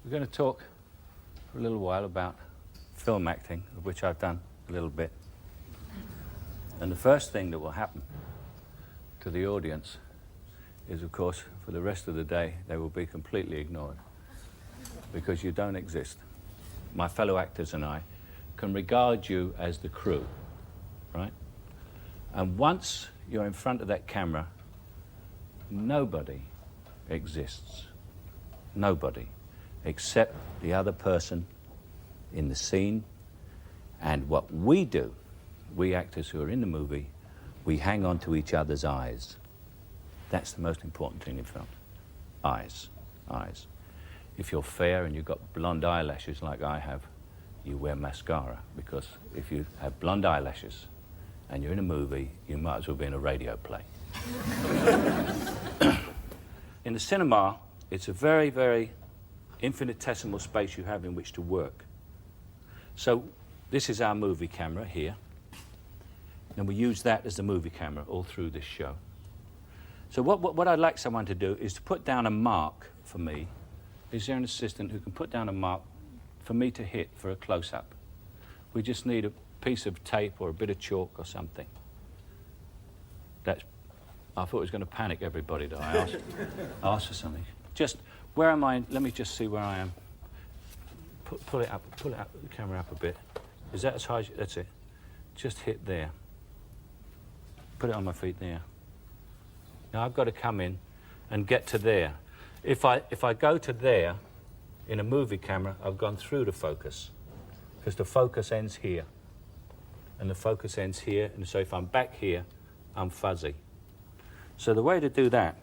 We're going to talk for a little while about film acting, of which I've done a little bit. And the first thing that will happen to the audience is, of course, for the rest of the day, they will be completely ignored because you don't exist. My fellow actors and I can regard you as the crew, right? And once you're in front of that camera, nobody exists. Nobody, except the other person in the scene. And what we do, we actors who are in the movie, we hang on to each other's eyes. That's the most important thing in film. Eyes, eyes. If you're fair and you've got blonde eyelashes like I have, you wear mascara, because if you have blonde eyelashes and you're in a movie, you might as well be in a radio play. In the cinema, it's a very, very infinitesimal space you have in which to work. So this is our movie camera here, and we use that as the movie camera all through this show. So what I'd like someone to do is to put down a mark for me. Is there an assistant who can put down a mark for me to hit for a close-up? We just need a piece of tape or a bit of chalk or something. I thought it was going to panic everybody that I asked for something. Just, where am I? Let me just see where I am. Pull it up, the camera up a bit. Is that as high as, that's it. Just hit there. Put it on my feet there. Now I've got to come in and get to there. If I go to there, in a movie camera, I've gone through the focus, because the focus ends here, and the focus ends here, and so if I'm back here, I'm fuzzy. So the way to do that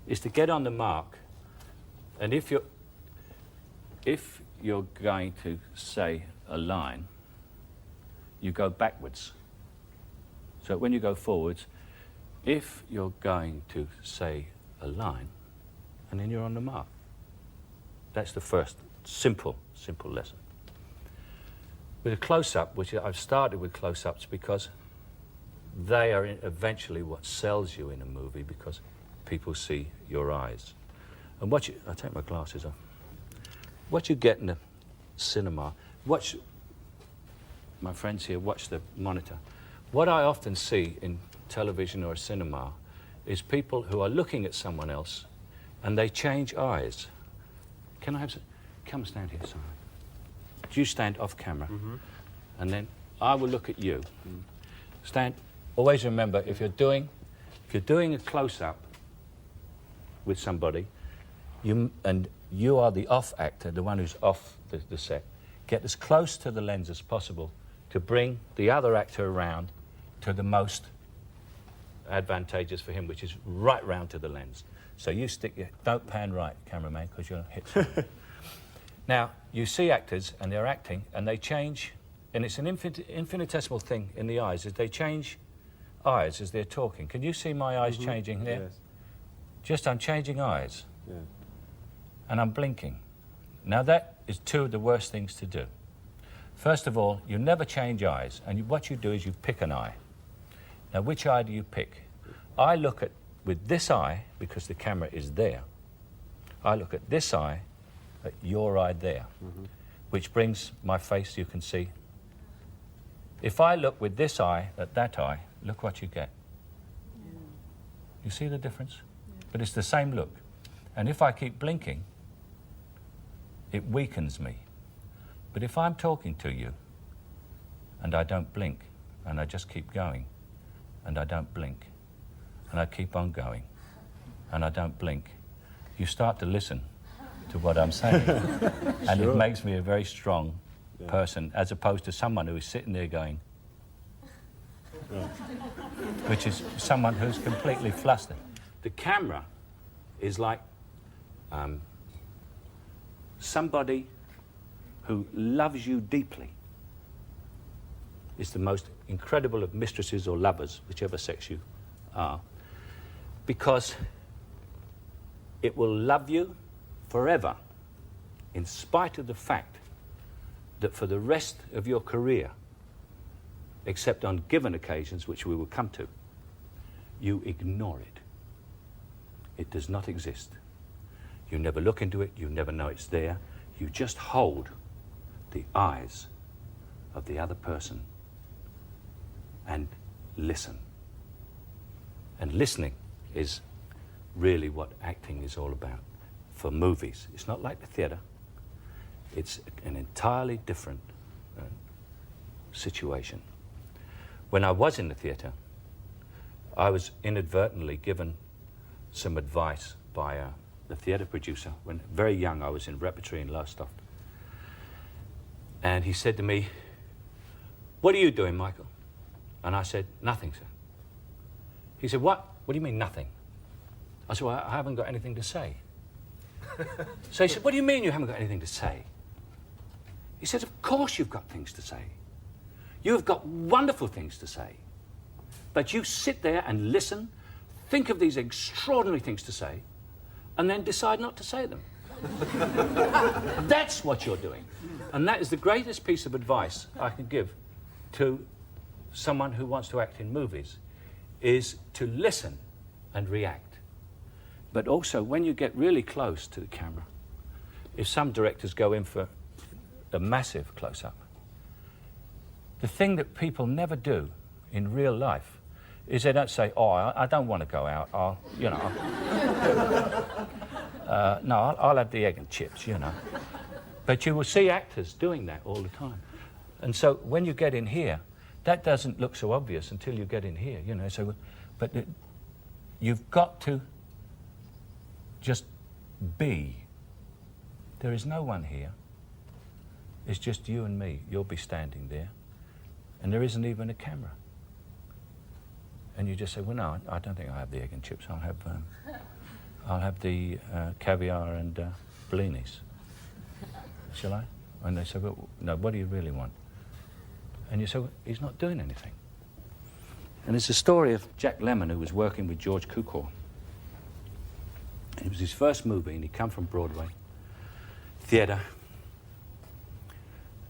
is to get on the mark, and if you're going to say a line, you go backwards. So when you go forwards, if you're going to say a line, and then you're on the mark. That's the first simple lesson. With a close-up, which I've started with close-ups because they are eventually what sells you in a movie, because people see your eyes. And I'll take my glasses off. What you get in the cinema, my friends here watch the monitor. What I often see in television or cinema is people who are looking at someone else and they change eyes. Can I have some? Come stand here, Simon. You stand off camera, and then I will look at you. Stand. Always remember, if you're doing a close-up with somebody, you are the off actor, the one who's off the set. Get as close to the lens as possible to bring the other actor around to the most advantageous for him, which is right round to the lens. So you don't pan right, cameraman, because you'll hit something. Now, you see actors, and they're acting, and they change, and it's an infinitesimal thing in the eyes, is they change eyes as they're talking. Can you see my eyes changing there? Yes. Just, I'm changing eyes. Yeah. And I'm blinking. Now, that is two of the worst things to do. First of all, you never change eyes, and what you do is you pick an eye. Now, which eye do you pick? I look at, with this eye, because the camera is there, I look at this eye, at your eye there, which brings my face, you can see. If I look with this eye at that eye, look what you get. You see the difference? But it's the same look. And if I keep blinking, it weakens me. But if I'm talking to you, and I don't blink, and I just keep going, and I don't blink, and I keep on going, and I don't blink, you start to listen to what I'm saying. And it makes me a very strong person, as opposed to someone who is sitting there going, which is someone who's completely flustered. The camera is like somebody who loves you deeply. It's the most incredible of mistresses or lovers, whichever sex you are, because it will love you forever, in spite of the fact that for the rest of your career, except on given occasions, which we will come to, you ignore it. It does not exist. You never look into it, you never know it's there. You just hold the eyes of the other person and listen. And listening is really what acting is all about for movies. It's not like the theatre. It's an entirely different situation. When I was in the theatre, I was inadvertently given some advice by the theatre producer. When very young, I was in repertory in Lowestoft. And he said to me, "What are you doing, Michael?" And I said, "Nothing, sir." He said, "What? What do you mean, nothing?" I said, "Well, I haven't got anything to say." So he said, "What do you mean you haven't got anything to say?" He said, "Of course you've got things to say. You have got wonderful things to say. But you sit there and listen, think of these extraordinary things to say, and then decide not to say them." That's what you're doing. And that is the greatest piece of advice I can give to someone who wants to act in movies, is to listen and react. But also, when you get really close to the camera, if some directors go in for a massive close-up, the thing that people never do in real life is they don't say, "Oh, I don't want to go out. I'll have the egg and chips, you know." But you will see actors doing that all the time. And so when you get in here, that doesn't look so obvious until you get in here, you know. So, but you've got to just be. There is no one here. It's just you and me. You'll be standing there. And there isn't even a camera. And you just say, "Well, no, I don't think I'll have the egg and chips. I'll have the caviar and bellinis. Shall I?" And they say, "Well, no, what do you really want?" And you say, "Well, he's not doing anything." And it's a story of Jack Lemmon, who was working with George Cukor. It was his first movie, and he come from Broadway, theatre,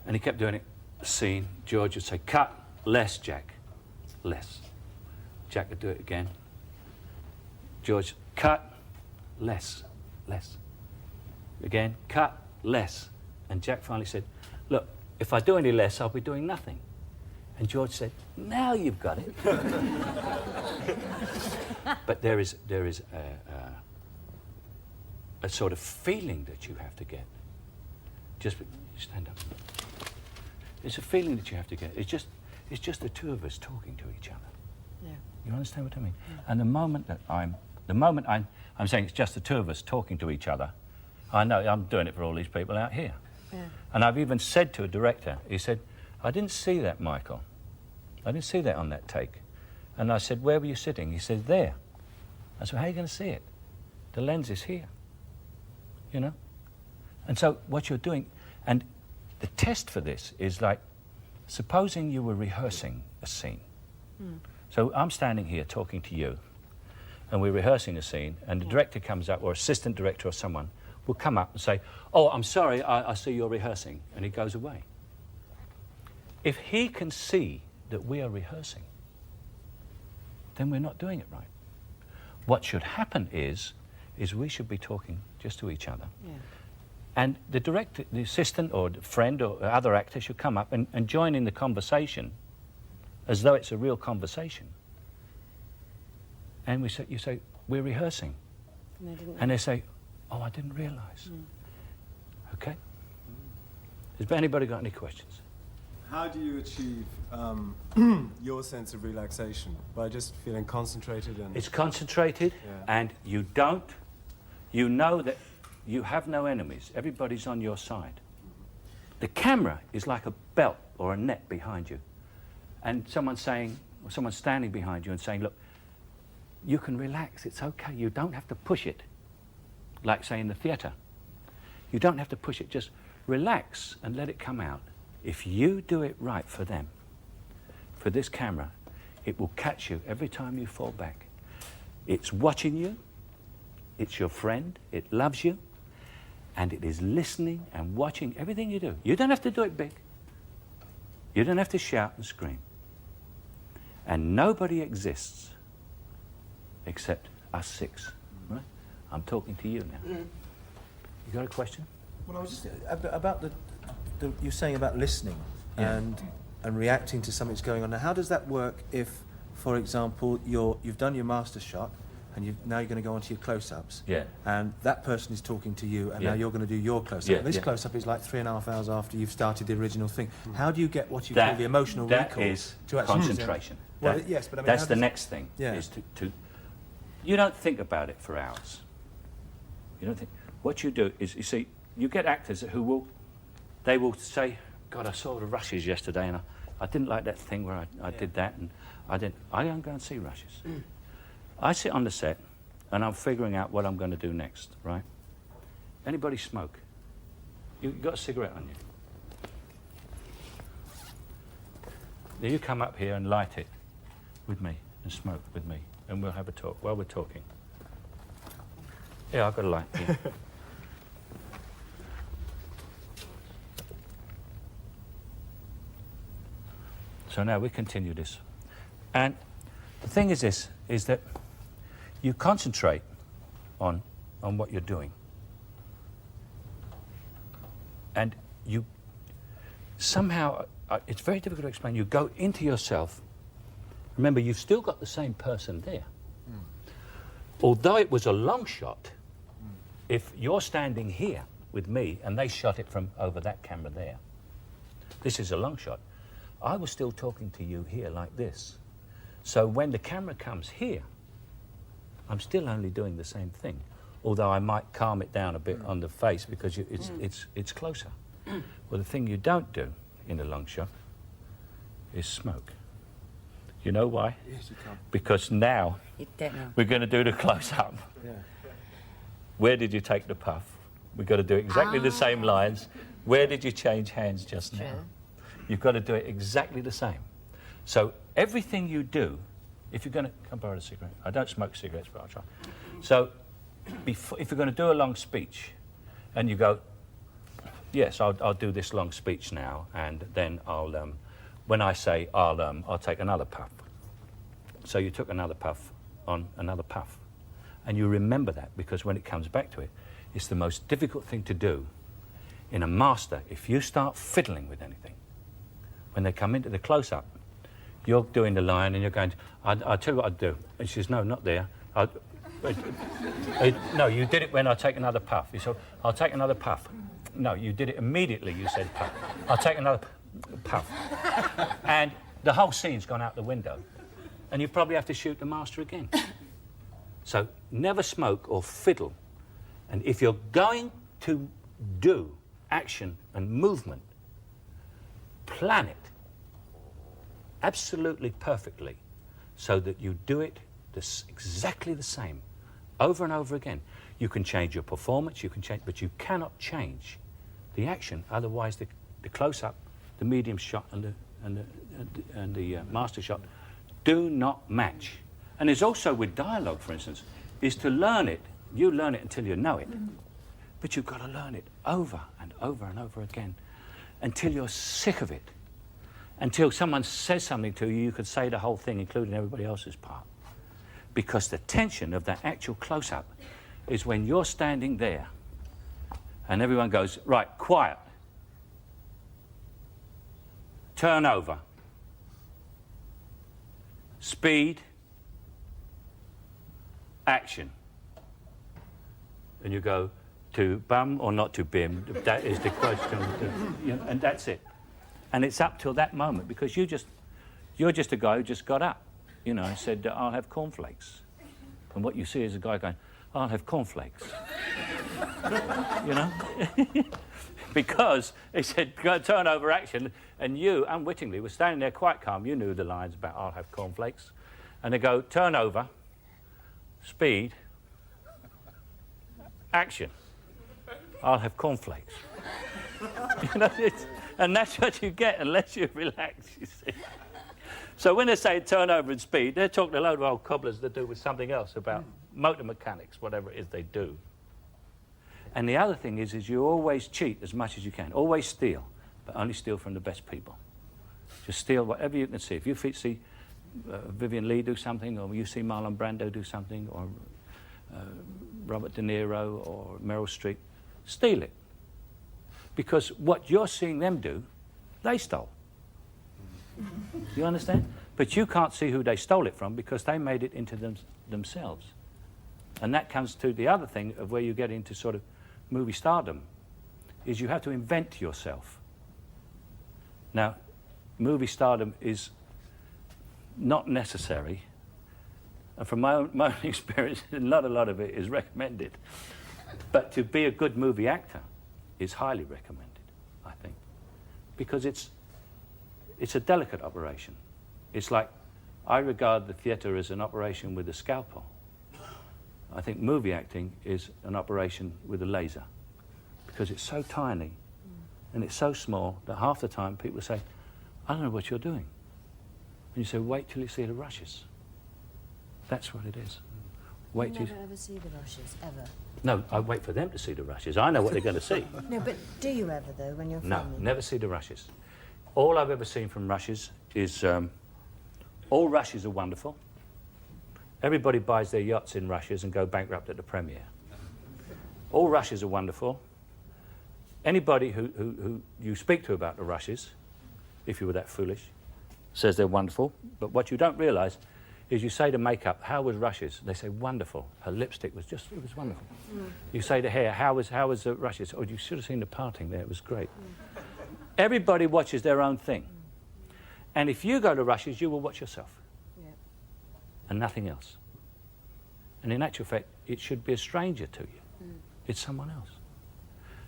and he kept doing it, a scene. George would say, "Cut, less, Jack, less." Jack would do it again. George, "Cut, less, less." Again, "Cut, less." And Jack finally said, "Look, if I do any less, I'll be doing nothing." And George said, "Now you've got it." But there is a sort of feeling that you have to get. Just stand up. It's a feeling that you have to get. It's just the two of us talking to each other. Yeah. You understand what I mean? Yeah. And the moment I'm saying it's just the two of us talking to each other, I know I'm doing it for all these people out here. Yeah. And I've even said to a director, he said, "I didn't see that, Michael. I didn't see that on that take." And I said, "Where were you sitting?" He said, "There." I said, "How are you going to see it? The lens is here." You know? And so what you're doing, and the test for this is like, supposing you were rehearsing a scene. So I'm standing here talking to you, and we're rehearsing a scene, and the director comes up, or assistant director or someone, will come up and say, "Oh, I'm sorry, I see you're rehearsing," and he goes away. If he can see that we are rehearsing, then we're not doing it right. What should happen is we should be talking just to each other. Yeah. And the director, the assistant or the friend or other actor should come up and join in the conversation as though it's a real conversation. And you say, "We're rehearsing." And they say, "Oh, I didn't realise." Okay? Has anybody got any questions? How do you achieve your sense of relaxation? By just feeling concentrated and... It's concentrated, and you know that you have no enemies. Everybody's on your side. The camera is like a belt or a net behind you. And someone's standing behind you and saying, "Look, you can relax, it's okay. You don't have to push it." Like, say, in the theatre. You don't have to push it, just relax and let it come out. If you do it right for them, for this camera, it will catch you every time you fall back. It's watching you, it's your friend, it loves you, and it is listening and watching everything you do. You don't have to do it big. You don't have to shout and scream. And nobody exists except us six, right? I'm talking to you now. You got a question? Well, I was just about the you're saying about listening and reacting to something that's going on. Now, how does that work if, for example, you've done your master shot and now you're going to go on to your close-ups, and that person is talking to you, and now you're going to do your close-up. This close-up is like 3.5 hours after you've started the original thing. How do you get what you call the emotional recall? That is to actually concentration. Well, yes, but I mean, that's the next thing. Is to you don't think about it for hours. You don't think. What you do is, you see, you get actors who will say, God, I saw the rushes yesterday, and I didn't like that thing where I did that, and I don't go and see rushes. I sit on the set, and I'm figuring out what I'm going to do next, right? Anybody smoke? You got a cigarette on you? Now you come up here and light it with me, and smoke with me, and we'll have a talk while we're talking. Yeah, I've got a light. Yeah. So now we continue this. And the thing is this, is that you concentrate on what you're doing. And you somehow, it's very difficult to explain, you go into yourself. Remember, you've still got the same person there. Although it was a long shot, if you're standing here with me and they shot it from over that camera there, this is a long shot, I was still talking to you here like this. So when the camera comes here, I'm still only doing the same thing, although I might calm it down a bit on the face because it's closer. Well, the thing you don't do in a long shot is smoke. You know why? Yes, you can't. Because now we're going to do the close-up. Yeah. Where did you take the puff? We've got to do exactly the same lines. Where did you change hands just now? You've got to do it exactly the same. So everything you do, if you're going to... Come borrow a cigarette. I don't smoke cigarettes, but I'll try. So if you're going to do a long speech and you go, yes, I'll do this long speech now, and then I'll... when I say I'll take another puff. So you took another puff on another puff. And you remember that, because when it comes back to it, it's the most difficult thing to do in a master. If you start fiddling with anything, when they come into the close-up, you're doing the line and you're going, I'll tell you what I'd do. And she says, no, not there. No, you did it when I take another puff. You said, I'll take another puff. No, you did it immediately, you said puff. I'll take another puff. And the whole scene's gone out the window. And you probably have to shoot the master again. So never smoke or fiddle. And if you're going to do action and movement, plan it absolutely perfectly so that you do it exactly the same over and over again. You can change your performance, you can change, but you cannot change the action. Otherwise, the close-up, the medium shot, and the master shot do not match. And there's also with dialogue, for instance, is to learn it. You learn it until you know it, but you've got to learn it over and over and over again until you're sick of it. Until someone says something to you, you could say the whole thing, including everybody else's part. Because the tension of that actual close-up is when you're standing there and everyone goes, right, quiet, turn over, speed, action. And you go, to bum or not to bim, that is the question, and that's it. And it's up till that moment, because you're just a guy who just got up, and said, I'll have cornflakes. And what you see is a guy going, I'll have cornflakes. Because he said, turn over action, and you, unwittingly, were standing there quite calm. You knew the lines about, I'll have cornflakes. And they go, turn over, speed, action. I'll have cornflakes. And that's what you get unless you relax, you see. So when they say turnover and speed, they're talking a load of old cobblers that do with something else about motor mechanics, whatever it is they do. And the other thing is you always cheat as much as you can. Always steal, but only steal from the best people. Just steal whatever you can see. If you see Vivian Leigh do something, or you see Marlon Brando do something, or Robert De Niro or Meryl Streep, steal it. Because what you're seeing them do, they stole. You understand? But you can't see who they stole it from because they made it into themselves. And that comes to the other thing of where you get into sort of movie stardom, is you have to invent yourself. Now, movie stardom is not necessary. And from my own experience, not a lot of it is recommended. But to be a good movie actor is highly recommended, I think. Because it's a delicate operation. It's like, I regard the theatre as an operation with a scalpel. I think movie acting is an operation with a laser. Because it's so tiny and it's so small that half the time people say, I don't know what you're doing. And you say, wait till you see the rushes. That's what it is. Wait till you never ever see the rushes, ever? No, I wait for them to see the rushes. I know what they're going to see. No, but do you ever, though, when you're filming? No, never see the rushes. All I've ever seen from rushes is, all rushes are wonderful. Everybody buys their yachts in rushes and go bankrupt at the premiere. All rushes are wonderful. Anybody who you speak to about the rushes, if you were that foolish, says they're wonderful. But what you don't realise is you say to makeup, how was rushes? They say, wonderful. Her lipstick was just, it was wonderful. You say to hair, how was the rushes? Oh, you should have seen the parting there, it was great. Everybody watches their own thing. And if you go to rushes, you will watch yourself. Yeah. And nothing else. And in actual fact, it should be a stranger to you. It's someone else.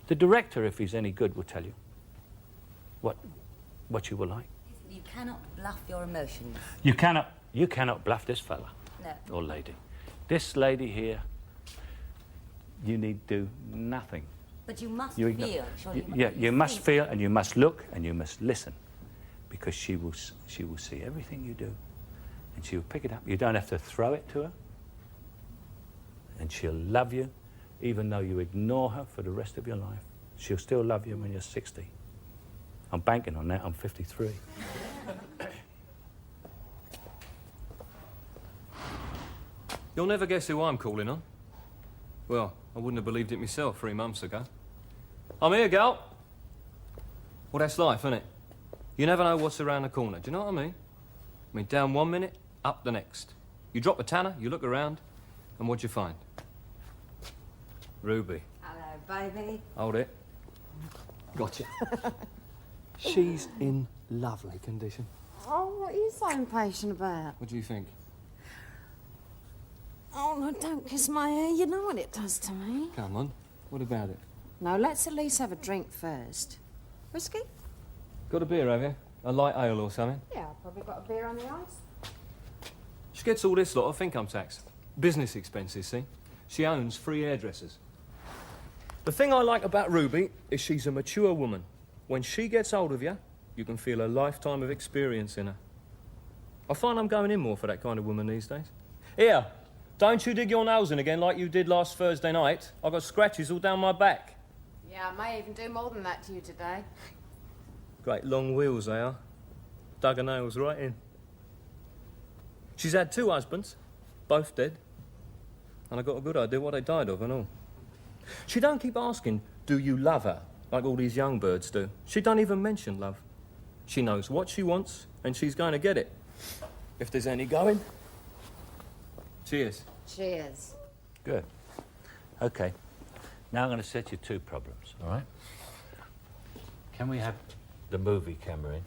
The director, if he's any good, will tell you what you will like. You cannot bluff your emotions. You cannot bluff this fella. No. Or lady. This lady here, you need do nothing. But you must feel. You must feel, and you must look, and you must listen, because she will see everything you do, and she will pick it up. You don't have to throw it to her, and she'll love you, even though you ignore her for the rest of your life. She'll still love you when you're 60. I'm banking on that. I'm 53. You'll never guess who I'm calling on. Well, I wouldn't have believed it myself 3 months ago. I'm here, gal. Well, that's life, isn't it? You never know what's around the corner. Do you know what I mean? I mean, down 1 minute, up the next. You drop a tanner, you look around, and what'd you find? Ruby. Hello, baby. Hold it. Gotcha. She's in lovely condition. Oh, what are you so impatient about? What do you think? Oh, no, don't kiss my hair. You know what it does to me. Come on. What about it? No, let's at least have a drink first. Whiskey? Got a beer, have you? A light ale or something? Yeah, I've probably got a beer on the ice. She gets all this lot off income tax. Business expenses, see? She owns 3 hairdressers. The thing I like about Ruby is she's a mature woman. When she gets hold of you, you can feel a lifetime of experience in her. I find I'm going in more for that kind of woman these days. Here, don't you dig your nails in again like you did last Thursday night. I've got scratches all down my back. Yeah, I may even do more than that to you today. Great long wheels they are. Dug her nails right in. She's had 2 husbands, both dead. And I got a good idea what they died of and all. She don't keep asking, do you love her, like all these young birds do. She don't even mention love. She knows what she wants, and she's going to get it. If there's any going. Cheers. Cheers. Good. Okay. Now I'm going to set you 2 problems, all right? Can we have the movie camera in?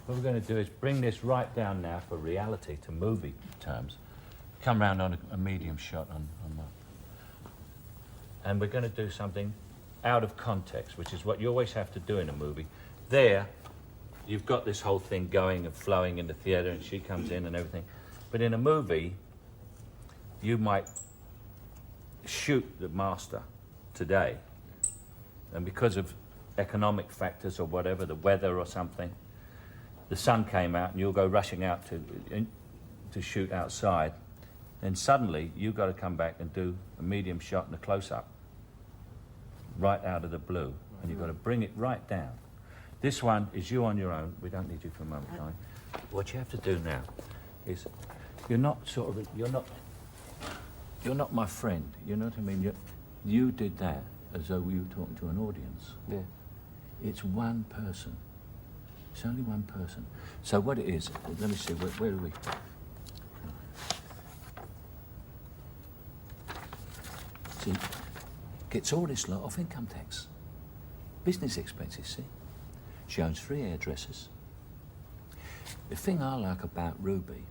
What we're going to do is bring this right down now for reality to movie terms. Come round on a medium shot on that. And we're going to do something out of context, which is what you always have to do in a movie. There, you've got this whole thing going and flowing in the theatre, and she comes in and everything. But in a movie, you might shoot the master today, and because of economic factors or whatever, the weather or something, the sun came out and you'll go rushing out to shoot outside. Then suddenly you've got to come back and do a medium shot and a close-up right out of the blue, and you've got to bring it right down. This one is you on your own. We don't need you for a moment, Caine. What you have to do now is you're not you're not my friend. You know what I mean? You did that as though we were talking to an audience. Yeah. It's one person. It's only one person. So what it is, let me see, where are we? See, gets all this lot off income tax. Business expenses, see? She owns 3 hairdressers. The thing I like about Ruby,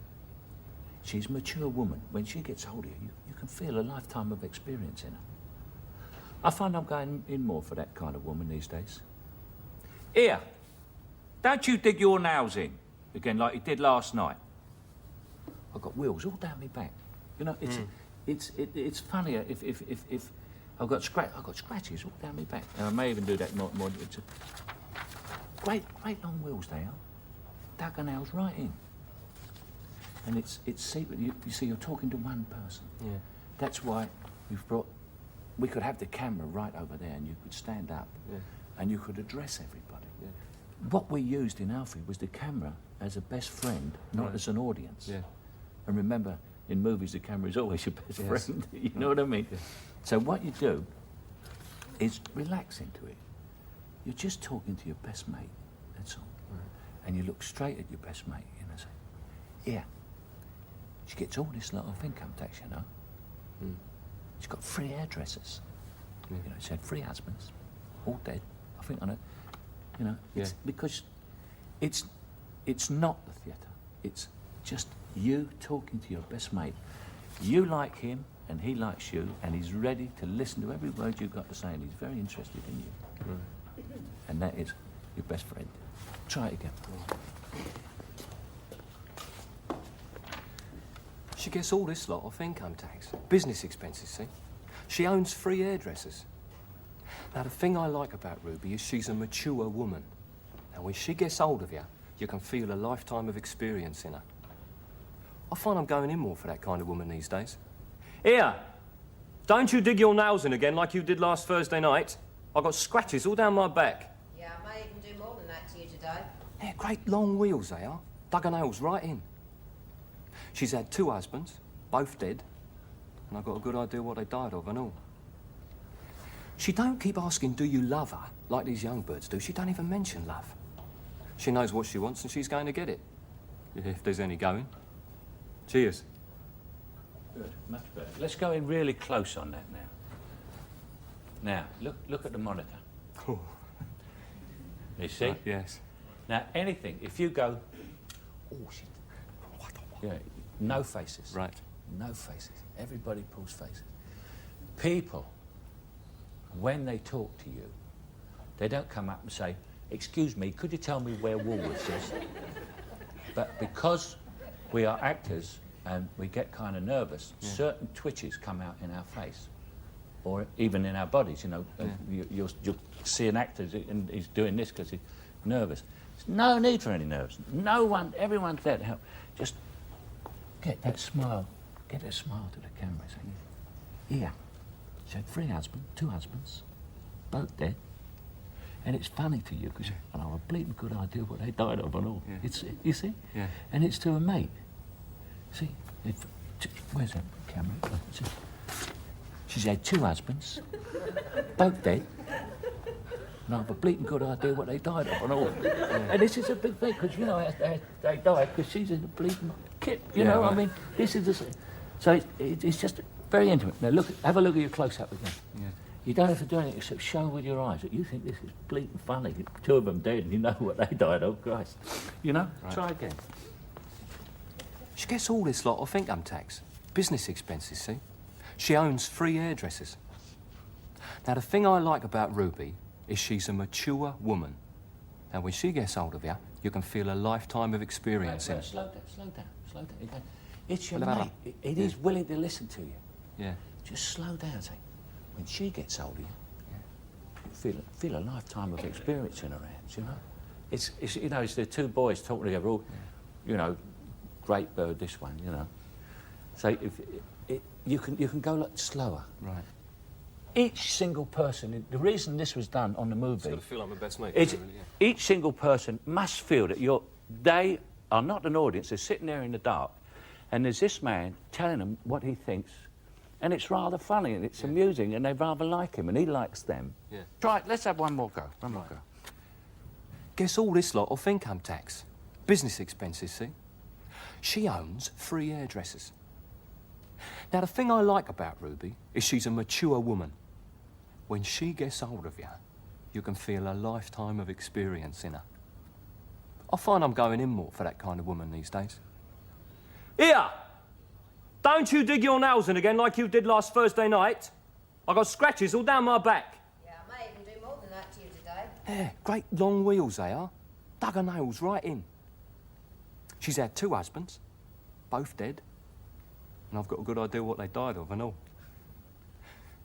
she's a mature woman. When she gets hold of you, you can feel a lifetime of experience in her. I find I'm going in more for that kind of woman these days. Here, don't you dig your nails in again like you did last night. I've got wheels all down my back. You know, it's funnier if I've got scratches all down my back, and I may even do that more. It's a great long wheels they are. Dug her nails right in, and it's secret. You see, you're talking to one person. Yeah. That's why we've brought. We could have the camera right over there, and you could stand up, and you could address everybody. Yeah. What we used in Alfie was the camera as a best friend, not as an audience. Yeah. And remember, in movies, the camera is always your best Yes. friend. You know what I mean? Yeah. So what you do is relax into it. You're just talking to your best mate, that's all. Right. And you look straight at your best mate, you know, say, yeah, she gets all this lot of income tax, you know. Mm. She's got 3 hairdressers. Yeah. You know, she had 3 husbands, all dead. I think I know. You know, it's because it's not the theatre. It's just you talking to your best mate. You like him, and he likes you, and he's ready to listen to every word you've got to say, and he's very interested in you. Right. And that is your best friend. Try it again. She gets all this lot off income tax. Business expenses, see? She owns 3 hairdressers. Now, the thing I like about Ruby is she's a mature woman. Now, when she gets hold of you, you can feel a lifetime of experience in her. I find I'm going in more for that kind of woman these days. Here, don't you dig your nails in again like you did last Thursday night. I've got scratches all down my back. Yeah, I may even do more than that to you today. They're great long wheels, they are. Dug her nails right in. She's had 2 husbands, both dead, and I've got a good idea what they died of and all. She don't keep asking, do you love her, like these young birds do. She don't even mention love. She knows what she wants and she's going to get it, if there's any going. Cheers. Good, much better. Let's go in really close on that now. Now, look at the monitor. Oh. You see? Right, yes. Now, anything, if you go, oh, shit. Yeah, no faces. Right. No faces. Everybody pulls faces. People, when they talk to you, they don't come up and say, excuse me, could you tell me where Woolworths is? But because we are actors and we get kind of nervous, certain twitches come out in our face, or even in our bodies, you know. You'll see an actor and he's doing this because he's nervous. There's no need for any nerves. No one, everyone's there to help. Just get that smile to the camera. Say, yeah, she had 3 husbands, 2 husbands, both dead. And it's funny to you because I have a bleeding good idea what they died of and all. Yeah. It's, you see? Yeah. And it's to a mate. See? Where's that camera? See? She's had 2 husbands, both dead. And I have a bleeding good idea what they died of and all. Yeah. And this is a big thing because, you know, they died because she's in a bleeding kit. You know, right. I mean, this is the... So it's just very intimate. Now, have a look at your close-up again. Yeah. You don't have to do anything except show with your eyes that you think this is bleeding funny. 2 of them dead and you know what they died of, Christ. You know? Right. Try again. She gets all this lot off income tax. Business expenses, see? She owns 3 hairdressers. Now, the thing I like about Ruby is she's a mature woman. Now, when she gets hold of you, you can feel a lifetime of experience in her. Slow down. Again. It's your mate. It is willing to listen to you. Yeah. Just slow down, say. When she gets hold of you, you feel a lifetime of experience in her hands, you know? It's you know, it's the 2 boys talking together, all, you know, great bird, this one, you know. So you can go like slower. Right. Each single person, the reason this was done on the movie... It's got to feel like my best mate. It's, Really, yeah. each single person must feel that they are not an audience, they're sitting there in the dark, and there's this man telling them what he thinks And it's rather funny and it's amusing and they rather like him and he likes them. Yeah. Right, let's have one more go. One more go. Guess all this lot off income tax. Business expenses, see? She owns 3 hairdressers. Now, the thing I like about Ruby is she's a mature woman. When she gets hold of you, you can feel a lifetime of experience in her. I find I'm going in more for that kind of woman these days. Here! Don't you dig your nails in again like you did last Thursday night. I got scratches all down my back. Yeah, I may even do more than that to you today. Yeah, great long wheels they are. Dug her nails right in. She's had 2 husbands, both dead. And I've got a good idea what they died of and all.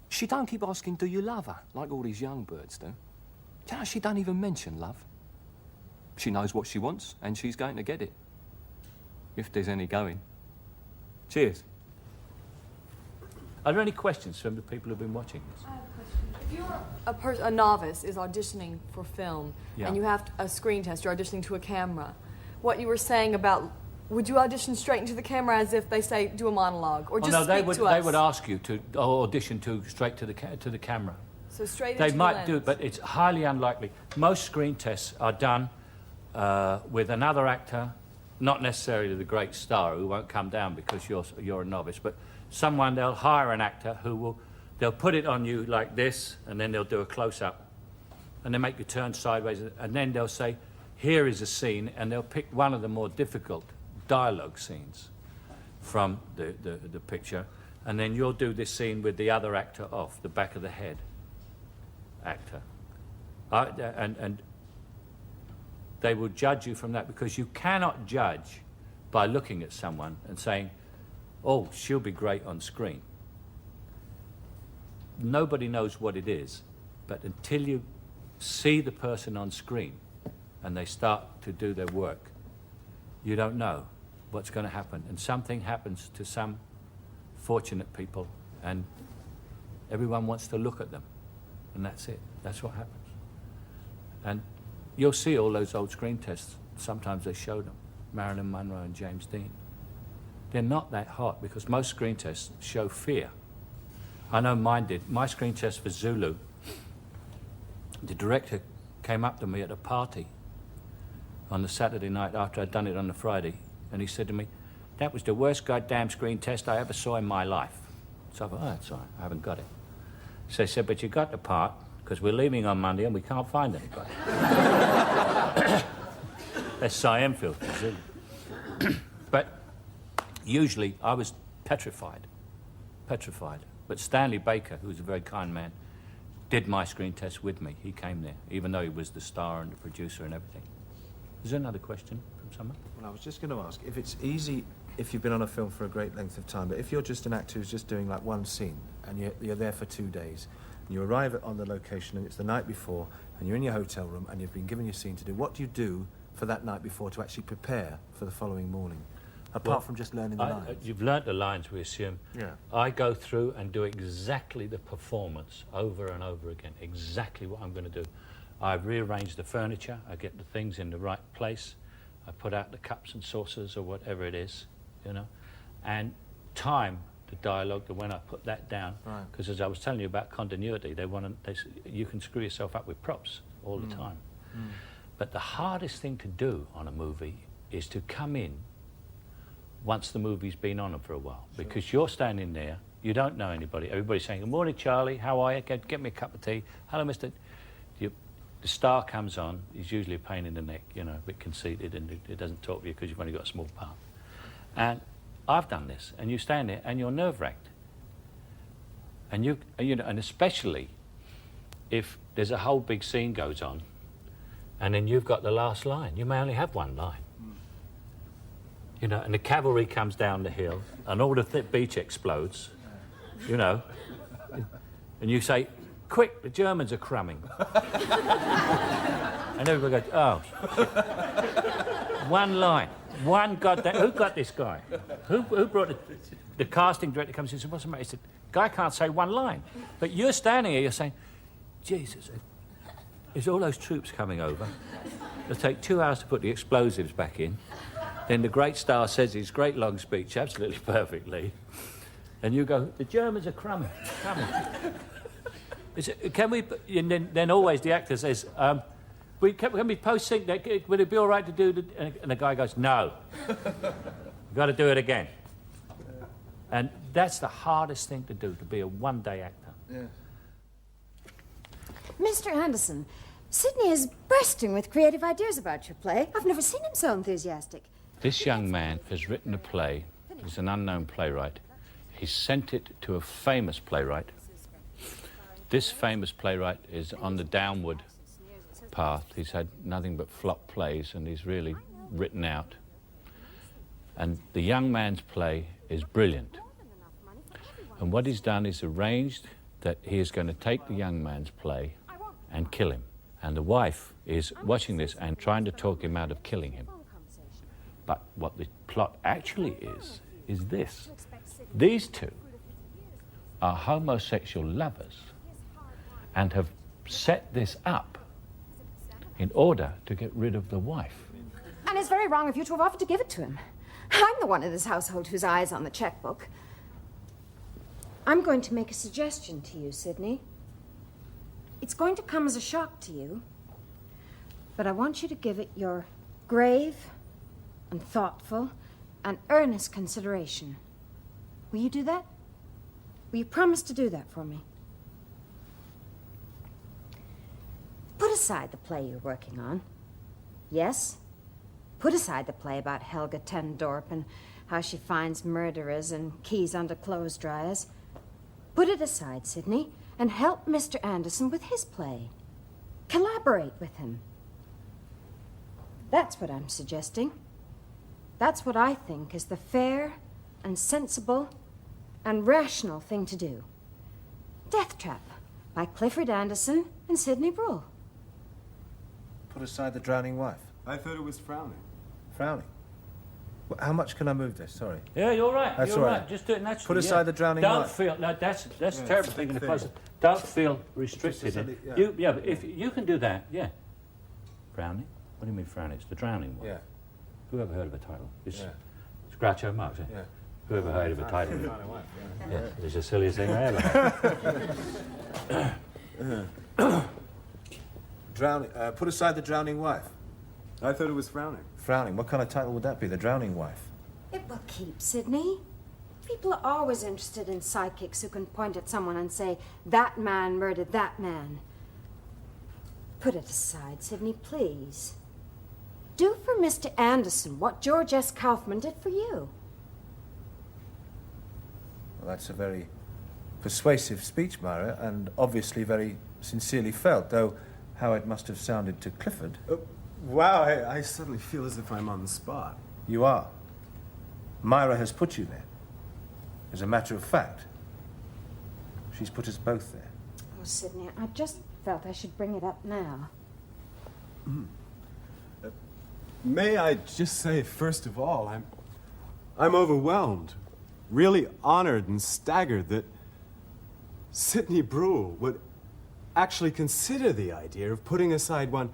She don't keep asking, do you love her, like all these young birds do. Do you know, she don't even mention love. She knows what she wants, and she's going to get it. If there's any going. Cheers. Are there any questions from the people who've been watching this? I have a question. If you're a novice is auditioning for film, Yeah. and you have a screen test, you're auditioning to a camera, what you were saying about, would you audition straight into the camera as if they say, do a monologue, or just no, speak to us? they would ask you to audition straight to the camera. So straight They into might the do lens. it, but it's highly unlikely. Most screen tests are done with another actor, not necessarily the great star who won't come down because you're a novice, but someone, they'll hire an actor they'll put it on you like this, and then they'll do a close-up, and they make you turn sideways, and then they'll say, here is a scene, and they'll pick one of the more difficult dialogue scenes from the picture, and then you'll do this scene with the other actor off, the back of the head actor. And they will judge you from that, because you cannot judge by looking at someone and saying, oh, she'll be great on screen. Nobody knows what it is, but until you see the person on screen and they start to do their work, you don't know what's going to happen. And something happens to some fortunate people, and everyone wants to look at them, and that's it. That's what happens. And you'll see all those old screen tests. Sometimes they show them. Marilyn Monroe and James Dean. They're not that hot because most screen tests show fear. I know mine did. My screen test for Zulu, the director came up to me at a party on the Saturday night after I'd done it on the Friday, and he said to me, that was the worst goddamn screen test I ever saw in my life. So I thought, oh, that's all right, I haven't got it. So he said, but you got the part, because we're leaving on Monday and we can't find anybody. That's Cy Enfield. But usually I was petrified. But Stanley Baker, who was a very kind man, did my screen test with me. He came there, even though he was the star and the producer and everything. Is there another question from someone? Well, I was just going to ask, if it's easy, if you've been on a film for a great length of time, but if you're just an actor who's just doing like one scene, and you're there for 2 days, and you arrive on the location, and it's the night before, and you're in your hotel room, and you've been given your scene to do, what do you do for that night before to actually prepare for the following morning? Apart from just learning the lines. You've learnt the lines, we assume. Yeah. I go through and do exactly the performance over and over again, exactly what I'm going to do. I rearrange the furniture, I get the things in the right place, I put out the cups and saucers or whatever it is, you know, and time the dialogue, when I put that down, because as I was telling you about continuity, you can screw yourself up with props all the time. But the hardest thing to do on a movie is to come in once the movie's been on for a while, because you're standing there, you don't know anybody, everybody's saying, good morning, Charlie, how are you? Get me a cup of tea. Hello, Mr. The star comes on, he's usually a pain in the neck, you know, a bit conceited, and it doesn't talk to you because you've only got a small part. And I've done this, and you stand there and you're nerve-wracked. And you know, and especially if there's a whole big scene goes on, and then you've got the last line. You may only have one line. You know, and the cavalry comes down the hill, and all the beach explodes, you know, and you say, quick, the Germans are crumbing. And everybody goes, oh. One line, one goddamn, who got this guy? Who brought the casting director comes in and says, what's the matter? He said, guy can't say one line. But you're standing here, you're saying, Jesus, is all those troops coming over? It'll take 2 hours to put the explosives back in. Then the great star says his great long speech, absolutely perfectly. And you go, the Germans are coming. Can we, and then always the actor says, can we post-sync that? Would it be all right to do and the guy goes, no. You've got to do it again. And that's the hardest thing to do, to be a one-day actor. Yeah. Mr. Anderson, Sidney is bursting with creative ideas about your play. I've never seen him so enthusiastic. This young man has written a play. He's an unknown playwright. He sent it to a famous playwright. This famous playwright is on the downward path. He's had nothing but flop plays, and he's really written out. And the young man's play is brilliant. And what he's done is arranged that he is going to take the young man's play and kill him. And the wife is watching this and trying to talk him out of killing him. But what the plot actually is this. These two are homosexual lovers and have set this up in order to get rid of the wife. And it's very wrong of you to have offered to give it to him. I'm the one in this household whose eye is on the checkbook. I'm going to make a suggestion to you, Sidney. It's going to come as a shock to you, but I want you to give it your grave and thoughtful and earnest consideration. Will you do that? Will you promise to do that for me? Put aside the play you're working on. Yes? Put aside the play about Helga Tendorp and how she finds murderers and keys under clothes dryers. Put it aside, Sidney, and help Mr. Anderson with his play. Collaborate with him. That's what I'm suggesting. That's what I think is the fair and sensible and rational thing to do. Death Trap by Clifford Anderson and Sidney Bruhl. Put aside the drowning wife. I thought it was frowning. Frowning. Well, how much can I move this? Sorry. Yeah, you're right. That's you're all right. right. Just do it naturally. Put aside the drowning Don't wife. feel. No, that's Yeah, terrible thing in the thing. process. Don't feel restricted. Just a silly- Yeah, but if you can do that, yeah. Frowning? What do you mean frowning? It's the drowning one. Yeah. Who ever heard of a title? It's Yeah. Groucho Marx. Yeah. Who ever heard of a title? Frowning wife, Yeah, it's the silliest thing I ever heard. Drowning. Put aside the drowning wife. I thought it was frowning. Frowning. What kind of title would that be? The drowning wife. It will keep, Sidney. People are always interested in psychics who can point at someone and say, that man murdered that man. Put it aside, Sidney, please. Do for Mr. Anderson what George S. Kaufman did for you. Well, that's a very persuasive speech, Myra, and obviously very sincerely felt, though how it must have sounded to Clifford. Wow, I suddenly feel as if I'm on the spot. You are. Myra has put you there. As a matter of fact, she's put us both there. Oh, Sidney, I just felt I should bring it up now. May I just say, first of all, I'm overwhelmed, really honored and staggered that Sidney Bruhl would actually consider the idea of putting aside one.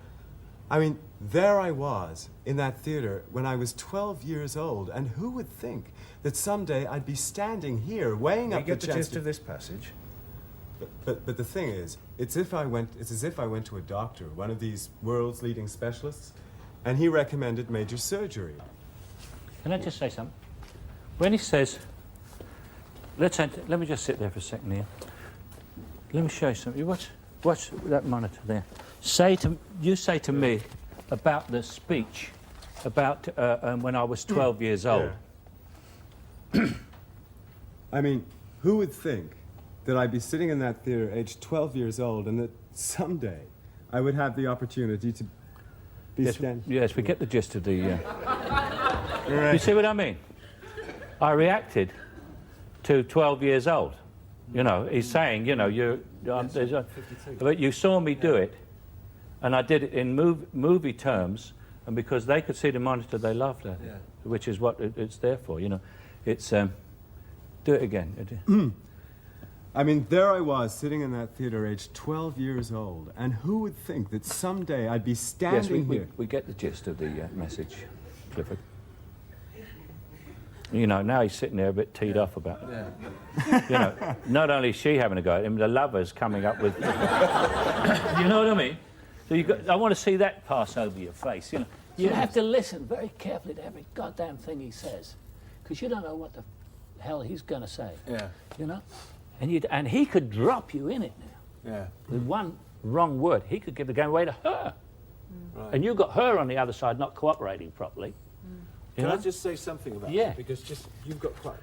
I mean, there I was in that theater when I was 12 years old, and who would think that someday I'd be standing here weighing You up the get the chance gist to... of this passage. But the thing is, it's as if I went to a doctor, one of these world's leading specialists, and he recommended major surgery. Can I just say something? When he says, let me just sit there for a second here. Let me show you something. Watch that monitor there. You say to me about the speech about when I was 12 years old. Yeah. I mean, who would think that I'd be sitting in that theater aged 12 years old and that someday I would have the opportunity to be standing... Yes, we get the gist of the... You see what I mean? I reacted to 12 years old. You know, he's saying, you know, but you saw me do it, and I did it in movie terms, and because they could see the monitor, they laughed at it, which is what it's there for, you know. It's, do it again. I mean, there I was, sitting in that theater aged 12 years old, and who would think that someday I'd be standing Yes, here... we get the gist of the message, Clifford. You know, now he's sitting there a bit teed off about it. You know, not only is she having a go at him, the lover's coming up with... You know what I mean? So I want to see that pass over your face, you know. You have to listen very carefully to every goddamn thing he says, because you don't know what the hell he's going to say. Yeah. You know? And he could drop you in it now. Yeah. With one wrong word, he could give the game away to her. Right. And you've got her on the other side not cooperating properly. Can I just say something about that? Because just you've got quite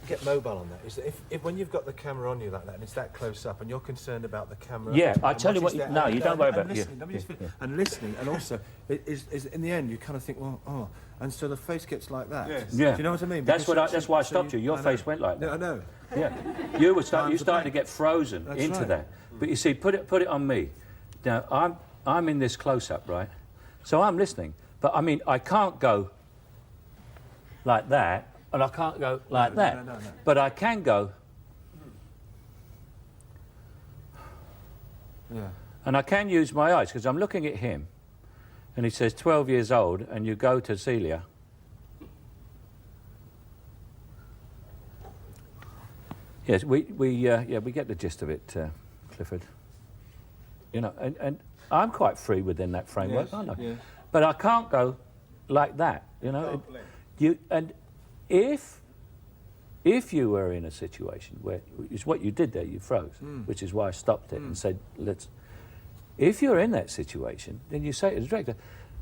get mobile on that. Is that if when you've got the camera on you like that and it's that close up and you're concerned about the camera? Yeah, I and tell you what. is there, No, you don't worry about and it. listening, and listening, and also is in the end you kind of think, well, oh, and so the face gets like that. Yes. Yeah. Do you know what I mean? That's Because that's why I stopped you. Your face went like that. No, I know. Yeah. You started to get frozen That's into right. that. But you see, put it on me. Now I'm in this close up, right? So I'm listening, but I mean I can't go like that, and I can't go like that. No. But I can go. Yeah. And I can use my eyes because I'm looking at him, and he says 12 years old, and you go to Celia. Yes, we get the gist of it, Clifford. You know, and I'm quite free within that framework, Yes, aren't I? yeah. But I can't go like that, you know. If you were in a situation where it's what you did there, you froze, which is why I stopped it and said, let's. If you're in that situation, then you say to the director,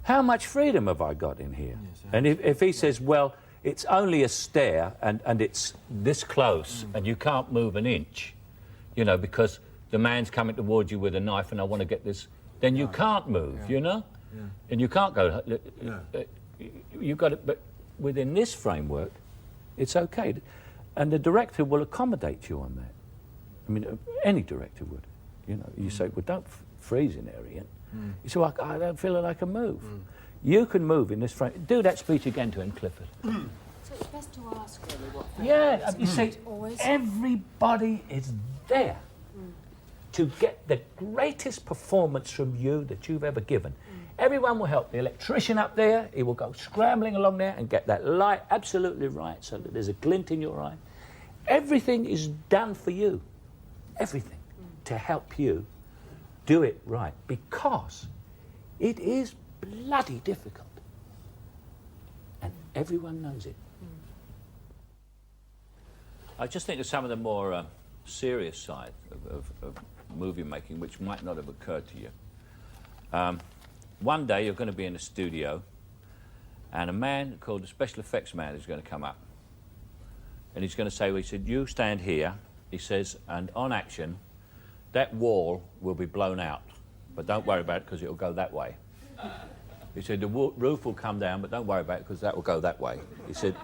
how much freedom have I got in here? Yes, and if he says, well, it's only a stair and it's this close and you can't move an inch, you know, because the man's coming towards you with a knife and I want to get this, then you can't move, you know? Yeah. And you can't go, No. you've got it, but within this framework, it's okay. And the director will accommodate you on that. I mean, any director would. You know, you say, well, don't freeze in there, Ian. You say, well, I don't feel like I can move. You can move in this frame. Do that speech again to him, Clifford. So it's best to ask really what. Yeah, you see, Always. everybody is there to get the greatest performance from you that you've ever given. Everyone will help. The electrician up there, he will go scrambling along there and get that light absolutely right so that there's a glint in your eye. Everything is done for you. Everything to help you do it right, because it is bloody difficult. And everyone knows it. I just think of some of the more serious side of movie making, which might not have occurred to you. One day you're going to be in a studio, and a man called the special effects man is going to come up. And he's going to say, well, he said, you stand here, he says, and on action, that wall will be blown out. But don't worry about it because it'll go that way. He said, the roof will come down, but don't worry about it because that will go that way. He said,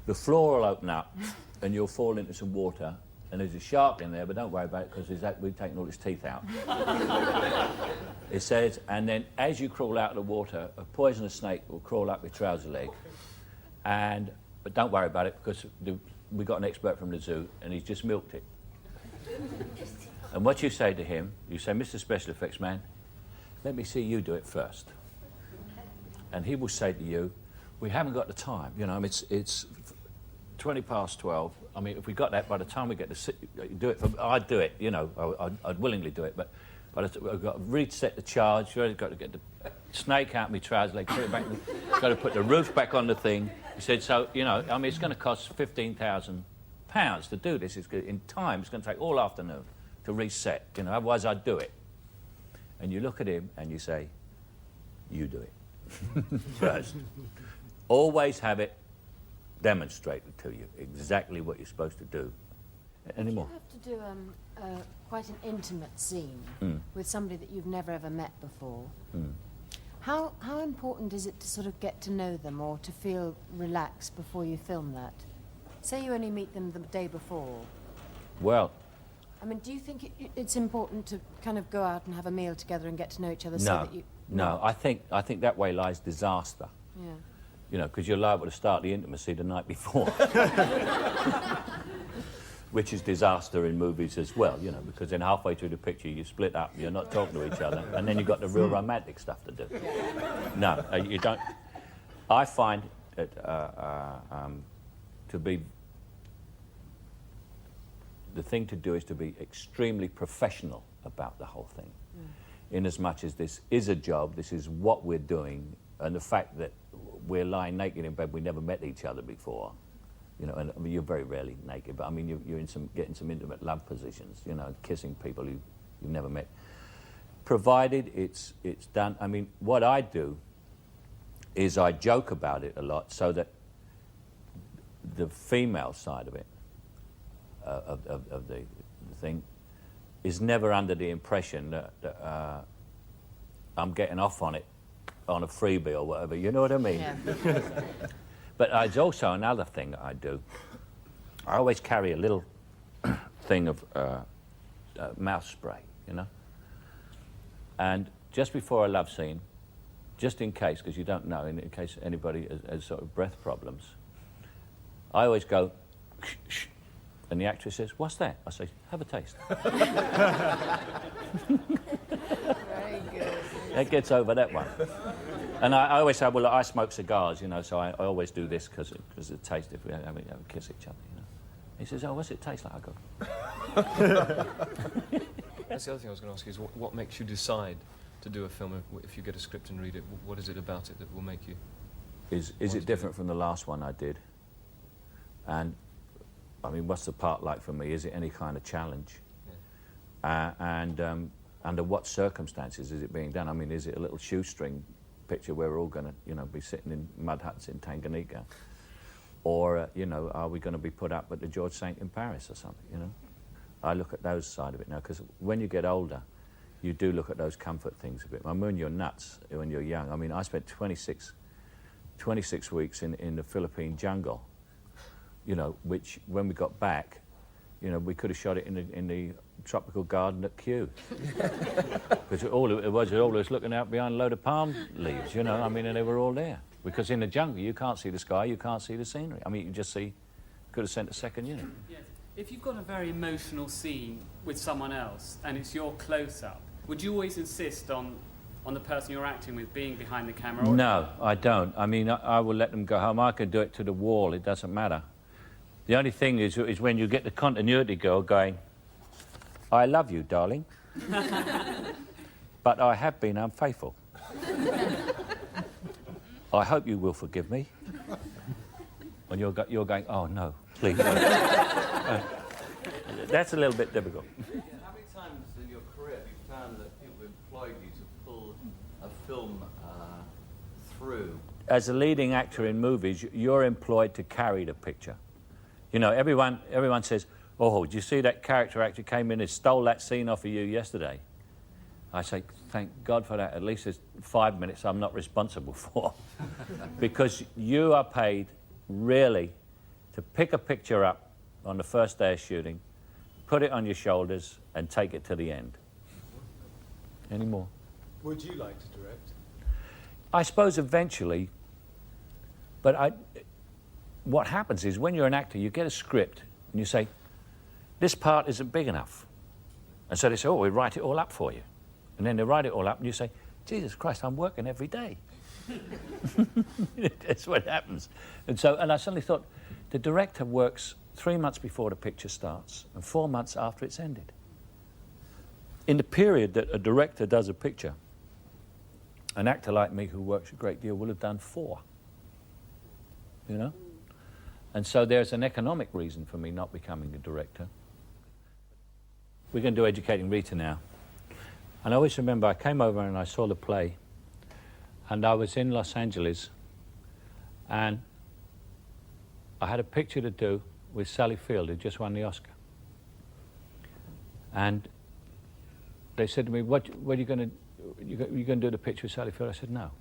the floor will open up and you'll fall into some water and there's a shark in there, but don't worry about it because we've taken all his teeth out. It says, and then as you crawl out of the water, a poisonous snake will crawl up your trouser leg. But don't worry about it because we got an expert from the zoo and he's just milked it. And what you say to him, you say, Mr. Special Effects Man, let me see you do it first. And he will say to you, we haven't got the time. You know, it's 20 past 12. I mean, if we got that by the time we get to do it, I'd do it, you know, I'd willingly do it, but I've got to reset the charge, I've got to get the snake out of my trouser leg, put it back, got to put the roof back on the thing. He said, so, you know, I mean, it's going to cost £15,000 to do this. In time, it's going to take all afternoon to reset, you know, otherwise I'd do it. And you look at him and you say, you do it first. Always have it demonstrated to you, exactly what you're supposed to do. Any more? You have to do quite an intimate scene with somebody that you've never ever met before. How important is it to sort of get to know them or to feel relaxed before you film that? Say you only meet them the day before. Well, I mean, do you think it's important to kind of go out and have a meal together and get to know each other so no, that you... no. I think that way lies disaster. Yeah. You know, because you're liable to start the intimacy the night before. Which is disaster in movies as well, you know, because then halfway through the picture you split up, you're not talking to each other, and then you've got the real romantic stuff to do. No, you don't. I find that the thing to do is to be extremely professional about the whole thing. In as much as this is a job, this is what we're doing, and the fact that we're lying naked in bed, we never met each other before, you know, and I mean, you're very rarely naked, but I mean, you're getting some intimate love positions, you know, kissing people who you've never met. Provided it's done, I mean, what I do is I joke about it a lot so that the female side of it, of the thing, is never under the impression that I'm getting off on it on a freebie or whatever, you know what I mean? Yeah. But it's also another thing that I do. I always carry a little thing of mouth spray, you know? And just before a love scene, just in case, because you don't know, in case anybody has sort of breath problems, I always go, shh, shh. And the actress says, "What's that?" I say, "Have a taste." Very good. That gets over that one. And I always say, well, look, I smoke cigars, you know, so I always do this because it tastes if we have a kiss each other, you know. He says, "Oh, what's it taste like?" I go, That's the other thing I was going to ask you is what makes you decide to do a film if you get a script and read it? What is it about it that will make you... Is it different from the last one I did? And, I mean, what's the part like for me? Is it any kind of challenge? Yeah. And under what circumstances is it being done? I mean, is it a little shoestring picture where we're all going to, you know, be sitting in mud huts in Tanganyika? Or, you know, are we going to be put up at the George St. in Paris or something, you know? I look at those side of it now, because when you get older, you do look at those comfort things a bit. I mean, when you're nuts, when you're young, I mean, I spent 26 weeks in the Philippine jungle, you know, which, when we got back, you know, we could have shot it in the tropical garden at Kew. Because all it was looking out behind a load of palm leaves, you know, I mean, and they were all there. Because in the jungle, you can't see the sky, you can't see the scenery. I mean, you just see, could have sent a second unit. Yes. If you've got a very emotional scene with someone else and it's your close-up, would you always insist on the person you're acting with being behind the camera? Or No, I don't. I mean, I will let them go home. I can do it to the wall, it doesn't matter. The only thing is when you get the continuity girl going, "I love you, darling, but I have been unfaithful. I hope you will forgive me." And you're going, "Oh, no, please." That's a little bit difficult. Yeah, how many times in your career have you found that people employed you to pull a film through? As a leading actor in movies, you're employed to carry the picture. You know, everyone says, "Oh, did you see that character actor came in and stole that scene off of you yesterday?" I say, thank God for that. At least there's 5 minutes I'm not responsible for. Because you are paid, really, to pick a picture up on the first day of shooting, put it on your shoulders, and take it to the end. Any more? Would you like to direct? I suppose eventually, but what happens is when you're an actor, you get a script and you say, "This part isn't big enough." And so they say, "Oh, we write it all up for you." And then they write it all up and you say, "Jesus Christ, I'm working every day." That's what happens. And I suddenly thought, the director works 3 months before the picture starts and 4 months after it's ended. In the period that a director does a picture, an actor like me who works a great deal will have done 4, you know? And so there's an economic reason for me not becoming a director. We're going to do Educating Rita now. And I always remember I came over and I saw the play, and I was in Los Angeles, and I had a picture to do with Sally Field, who just won the Oscar. And they said to me, what are you going to you going to do the picture with Sally Field? I said, no.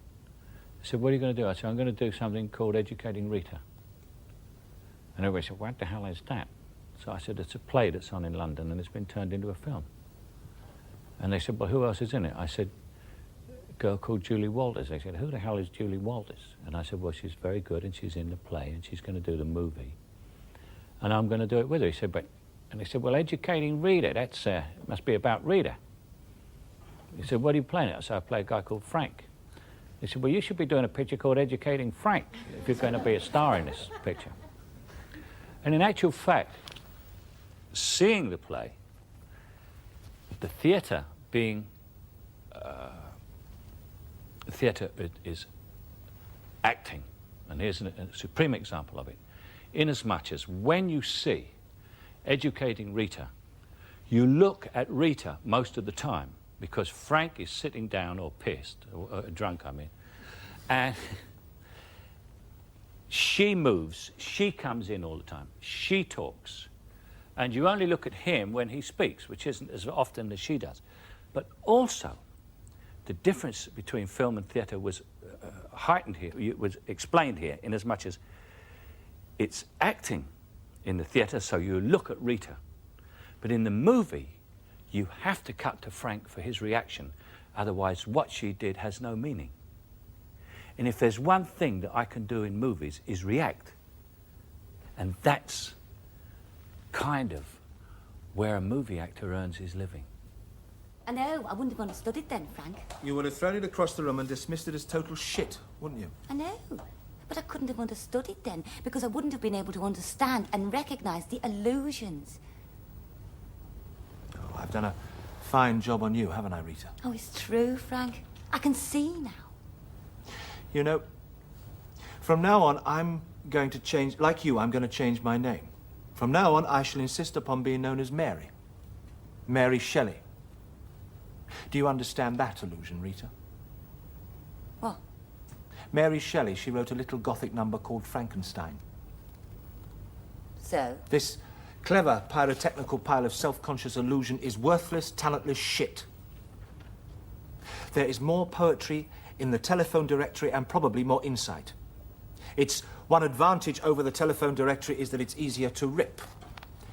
They said, what are you going to do? I said, I'm going to do something called Educating Rita. And everybody said, what the hell is that? So I said, it's a play that's on in London and it's been turned into a film. And they said, well, who else is in it? I said, a girl called Julie Walters. They said, who the hell is Julie Walters? And I said, well, she's very good and she's in the play and she's going to do the movie. And I'm going to do it with her. He said, but... And they said, well, Educating Rita, that's must be about Rita. He said, what are you playing? I said, I play a guy called Frank. He said, well, you should be doing a picture called Educating Frank if you're going to be a star in this picture. And in actual fact, seeing the play, the theatre being... the theatre is acting, and here's a supreme example of it, inasmuch as when you see educating Rita, you look at Rita most of the time, because Frank is sitting down or pissed, or drunk, I mean, and she moves, she comes in all the time, she talks, and you only look at him when he speaks, which isn't as often as she does. But also, the difference between film and theatre was heightened here, was explained here, in as much as it's acting in the theatre, so you look at Rita. But in the movie, you have to cut to Frank for his reaction, otherwise what she did has no meaning. And if there's one thing that I can do in movies is react. And that's kind of where a movie actor earns his living. I know, I wouldn't have understood it then, Frank. You would have thrown it across the room and dismissed it as total shit, wouldn't you? I know, but I couldn't have understood it then, because I wouldn't have been able to understand and recognise the illusions. Oh, I've done a fine job on you, haven't I, Rita? Oh, it's true, Frank. I can see now. You know, from now on, I'm going to change, like you, I'm going to change my name. From now on, I shall insist upon being known as Mary. Mary Shelley. Do you understand that illusion, Rita? What? Mary Shelley, she wrote a little Gothic number called Frankenstein. So? This clever pyrotechnical pile of self-conscious illusion is worthless, talentless shit. There is more poetry in the telephone directory and probably more insight. Its one advantage over the telephone directory is that it's easier to rip.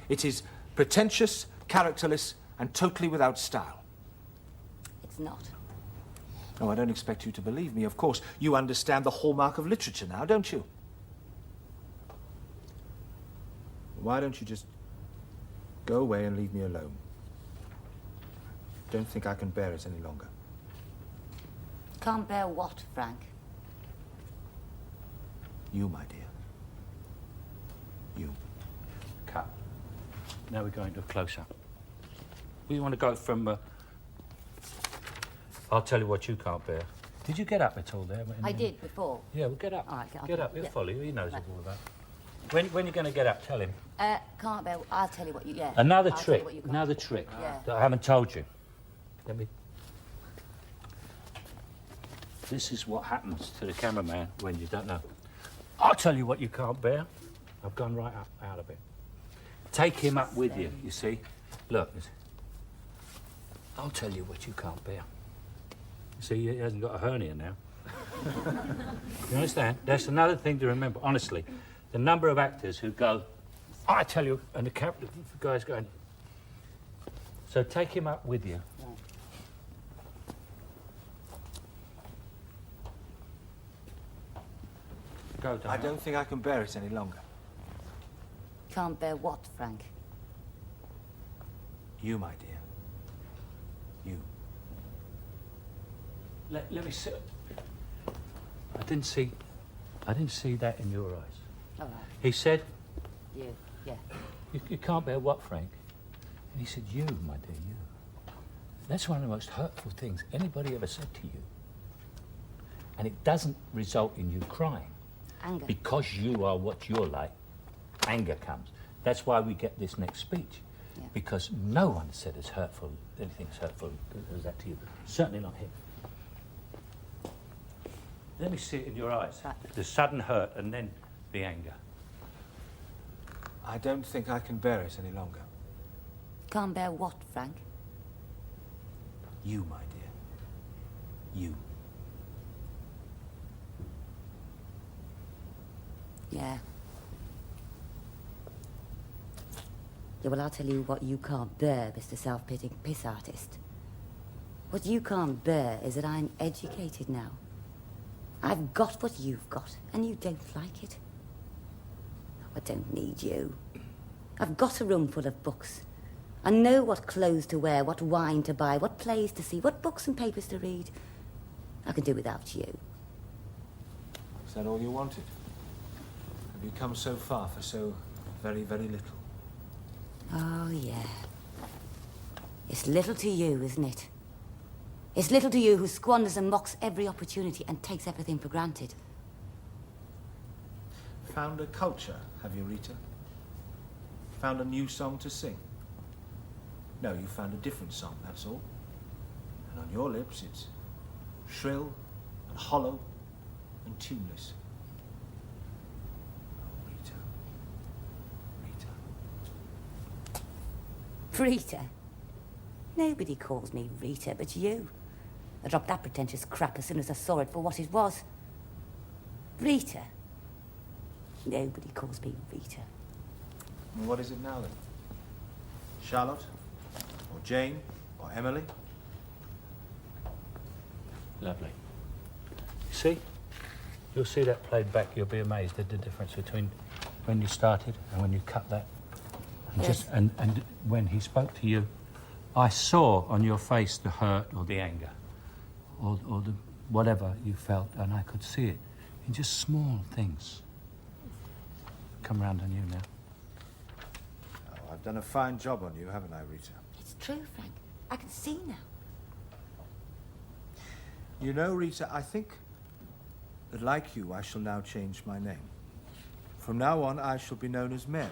It is pretentious, characterless, and totally without style. It's not. Oh, I don't expect you to believe me. Of course, you understand the hallmark of literature now, don't you? Why don't you just go away and leave me alone? Don't think I can bear it any longer. Can't bear what, Frank? You, my dear. You. Cut. Now we're going to a close-up. We want to go from... I'll tell you what you can't bear. Did you get up at all there? I did before. Yeah, well, get up. All right, Get up, he'll yeah. follow you. He knows Right. all about it. When you're going to get up, tell him. Can't bear... I'll tell you what you... Yeah. Another I'll tell trick. you what you can't. Another trick Yeah. that I haven't told you. Let me... This is what happens to the cameraman when you don't know. I'll tell you what you can't bear. I've gone right up out of it. Take him up with you, you see. Look. I'll tell you what you can't bear. You see, he hasn't got a hernia now. You understand? That's another thing to remember, honestly. The number of actors who go, I tell you, and the guy's going. So take him up with you. Go, I don't think I can bear it any longer. Can't bear what, Frank? You, my dear. You. Let me see. I didn't see that in your eyes. All right. He said, You. Yeah. you can't bear what, Frank? And he said, you, my dear, you. That's one of the most hurtful things anybody ever said to you. And it doesn't result in you crying. Anger. Because you are what you're like, anger comes. That's why we get this next speech. Yeah. Because no one said as hurtful, anything as hurtful as that to you. Certainly not him. Let me see it in your eyes. Right. The sudden hurt and then the anger. I don't think I can bear it any longer. Can't bear what, Frank? You, my dear. You. Yeah. Yeah, well, I'll tell you what you can't bear, Mr. Self-pitying piss artist. What you can't bear is that I'm educated now. I've got what you've got, and you don't like it. I don't need you. I've got a room full of books. I know what clothes to wear, what wine to buy, what plays to see, what books and papers to read. I can do without you. Is that all you wanted? Have you come so far for so Very, very little. Oh, yeah. It's little to you, isn't it? It's little to you who squanders and mocks every opportunity and takes everything for granted. Found a culture, have you, Rita? Found a new song to sing? No, you found a different song, that's all. And on your lips, it's shrill and hollow and tuneless. Oh, Rita. Rita. Rita? Nobody calls me Rita but you. I dropped that pretentious crap as soon as I saw it for what it was. Rita? Nobody calls me Rita. Well, what is it now, then? Charlotte? Or Jane? Or Emily? Lovely. See? You'll see that played back, you'll be amazed at the difference between when you started and when you cut that. And, Yes. and when he spoke to you, I saw on your face the hurt or the anger or the whatever you felt, and I could see it in just small things. Come round on you now. Oh, I've done a fine job on you, haven't I, Rita? It's true, Frank. I can see now. You know, Rita, I think that, like you, I shall now change my name. From now on, I shall be known as Mary.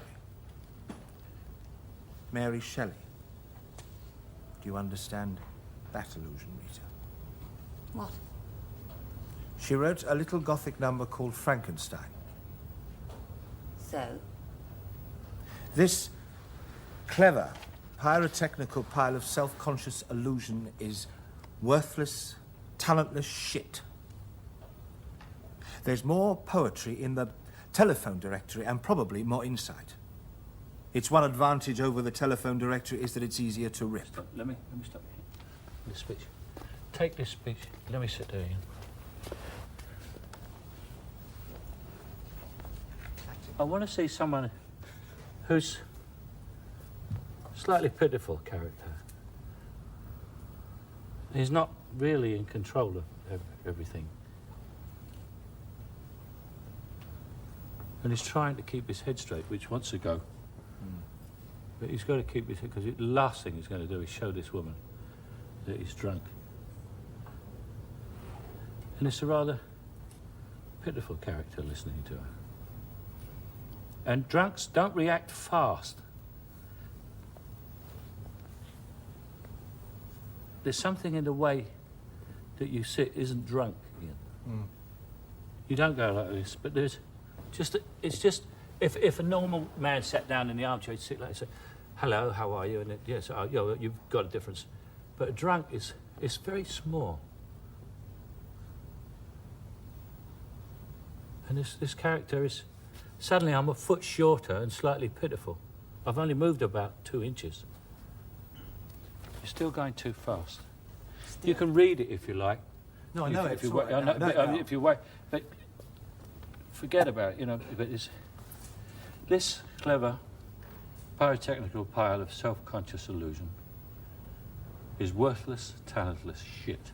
Mary Shelley. Do you understand that allusion, Rita? What? She wrote a little Gothic number called Frankenstein. So? This clever, pyrotechnical pile of self-conscious illusion is worthless, talentless shit. There's more poetry in the telephone directory and probably more insight. Its one advantage over the telephone directory is that it's easier to rip. Stop. Let me stop you. This speech. Take this speech. Let me sit there again. I want to see someone who's slightly pitiful character. He's not really in control of everything. And he's trying to keep his head straight, which wants to go. But he's got to keep his head, because the last thing he's going to do is show this woman that he's drunk. And it's a rather pitiful character listening to her. And drunks don't react fast. There's something in the way that you sit isn't drunk, Ian. You don't go like this, but there's just, it's just, if a normal man sat down in the armchair, he'd sit like this, say, hello, how are you? And it, yes, you've got a difference. But a drunk is very small. And this character is, suddenly I'm a foot shorter and slightly pitiful. I've only moved about 2 inches. You're still going too fast. Still. You can read it if you like. No, I know it. If you wait, but forget about it, you know. But it's this clever, pyrotechnical pile of self-conscious illusion is worthless, talentless shit.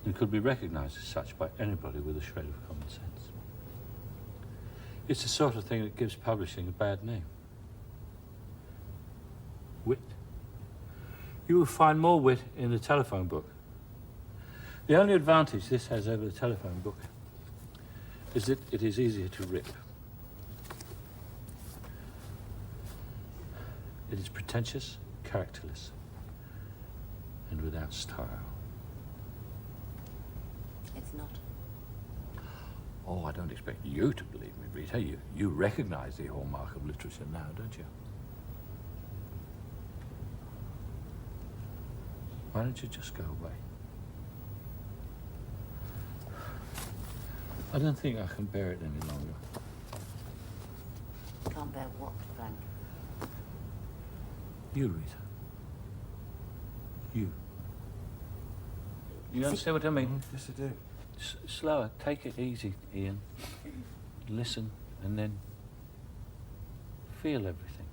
And could be recognised as such by anybody with a shred of common sense. It's the sort of thing that gives publishing a bad name. Wit. You will find more wit in the telephone book. The only advantage this has over the telephone book is that it is easier to rip. It is pretentious, characterless, and without style. It's not. Oh, I don't expect you to believe me, Rita. You recognise the hallmark of literature now, don't you? Why don't you just go away? I don't think I can bear it any longer. Can't bear what, Frank? You, Rita. You. You understand what I mean? Yes, I do. Slower. Take it easy, Ian. Listen, and then feel everything.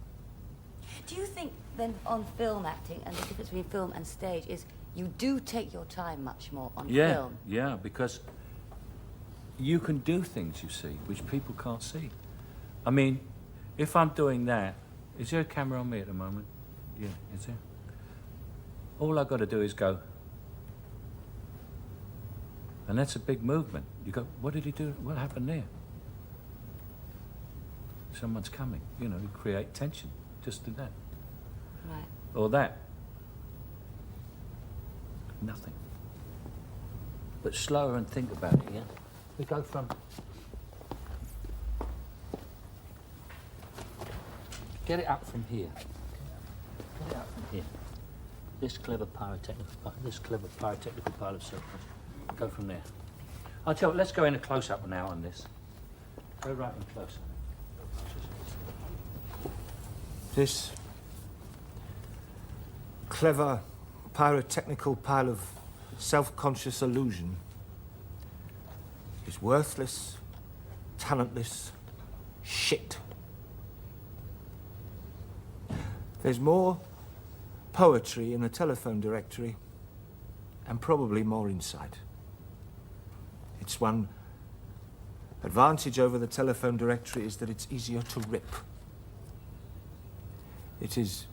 Do you think then on film acting, and the difference between film and stage is you do take your time much more on film? Yeah, because you can do things, you see, which people can't see. I mean, if I'm doing that, is there a camera on me at the moment? Yeah, is there? All I've got to do is go. And that's a big movement. You go, what did he do? What happened there? Someone's coming. You know, you create tension. Just do that. Right. Or that. Nothing. But slower and think about it, yeah? We go from... Get it up from here. Get it up from here. This clever pyrotechnical part of circles. Go from there. I'll tell you, let's go in a close-up now on this. Go right in close. This clever pyrotechnical pile of self-conscious illusion is worthless, talentless shit. There's more poetry in the telephone directory and probably more insight. Its one advantage over the telephone directory is that it's easier to rip. It is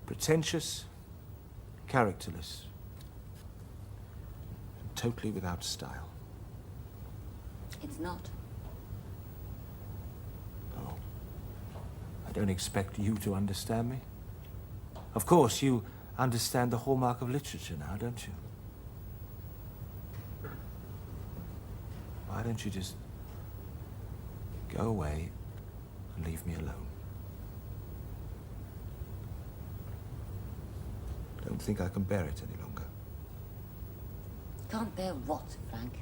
pretentious, characterless, and totally without style. It's not. Oh. I don't expect you to understand me. Of course, you understand the hallmark of literature now, don't you? Why don't you just go away and leave me alone? Don't think I can bear it any longer. Can't bear what, Frank?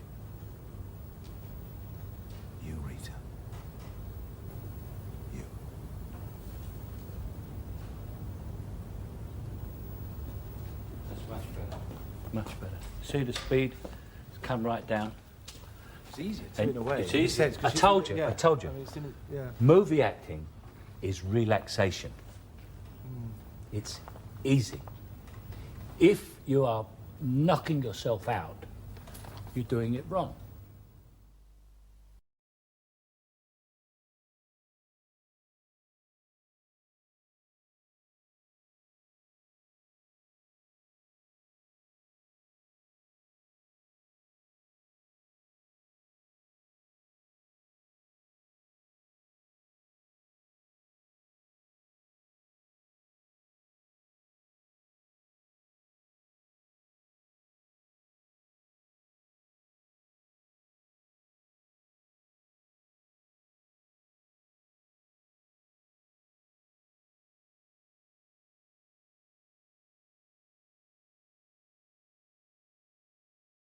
You, Rita. You. That's much better. Much better. See the speed? It's come right down. It's easier And in a way. it's easy. I told you. Yeah. I told you. I mean, it's in a, yeah. Movie acting is relaxation. It's easy. If you are knocking yourself out, you're doing it wrong.